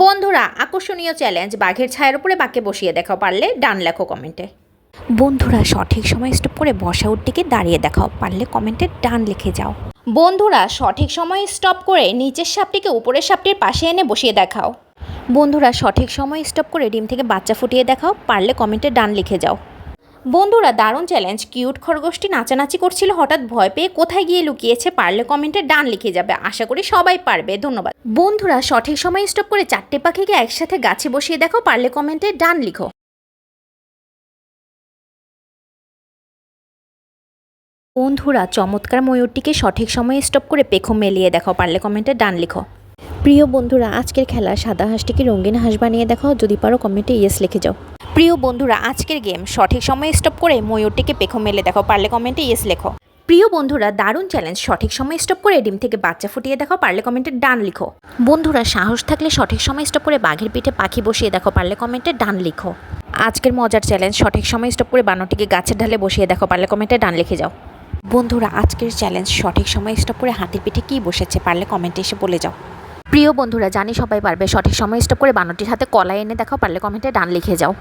বন্ধুরা, আকর্ষণীয় চ্যালেঞ্জ, বাঘের ছায়ার উপরে বাঘকে বসিয়ে দেখাও, পারলে ডান লেখো কমেন্টে। বন্ধুরা সঠিক সময় স্টপ করে বসা উটটিকে দাঁড়িয়ে দেখাও, পারলে কমেন্টে ডান লিখে যাও। বন্ধুরা সঠিক সময়ে স্টপ করে নিচের সাপটিকে উপরের সাপটির পাশে এনে বসিয়ে দেখাও। বন্ধুরা সঠিক সময় স্টপ করে ডিম থেকে বাচ্চা ফুটিয়ে দেখাও, পারলে কমেন্টে ডান লিখে যাও। বন্ধুরা দারুণ চ্যালেঞ্জ, কিউট খরগোশটি নাচানাচি করছিল, হঠাৎ ভয় পেয়ে কোথায় গিয়ে লুকিয়েছে, পারলে কমেন্টে ডান লিখে যাবে। আশা করি সবাই পারবে, ধন্যবাদ। বন্ধুরা সঠিক সময়ে স্টপ করে 4টে পাখিকে একসাথে গাছে বসিয়ে দেখো, পারলে কমেন্টে ডান লিখো। বন্ধুরা চমৎকার ময়ূরটিকে সঠিক সময়ে স্টপ করে পেখম মেলিয়ে দেখাও, পারলে কমেন্টে ডান লিখো। প্রিয় বন্ধুরা আজকের খেলা সাদা হাঁসটিকে রঙিন হাঁস বানিয়ে দেখাও, যদি পারো কমেন্টে ইয়েস লিখে যাও। প্রিয় বন্ধুরা আজকের গেম সঠিক সময়ে স্টপ করে ময়ূরটিকে পেখম মেলে দেখাও, পারলে কমেন্টে ইয়েস লেখো। প্রিয় বন্ধুরা দারুণ চ্যালেঞ্জ, সঠিক সময় স্টপ করে ডিম থেকে বাচ্চা ফুটিয়ে দেখাও, পারলে কমেন্টে ডান লিখো। বন্ধুরা সাহস থাকলে সঠিক সময় স্টপ করে বাঘের পিঠে পাখি বসিয়ে দেখো, পারলে কমেন্টে ডান লিখো। আজকের মজার চ্যালেঞ্জ, সঠিক সময় স্টপ করে বানরটিকে গাছের ঢালে বসিয়ে দেখো, পারলে কমেন্টে ডান লিখে যাও। বন্ধুরা আজকের চ্যালেঞ্জ, সঠিক সময় স্টপ করে হাতির পিঠে কী বসেছে, পারলে কমেন্টে এসে বলে যাও। প্রিয় বন্ধুরা জানি সবাই পারবে, সঠিক সময় স্টপ করে বানরটির হাতে কলা এনে দেখাও, পারলে কমেন্টে ডান লিখে যাও।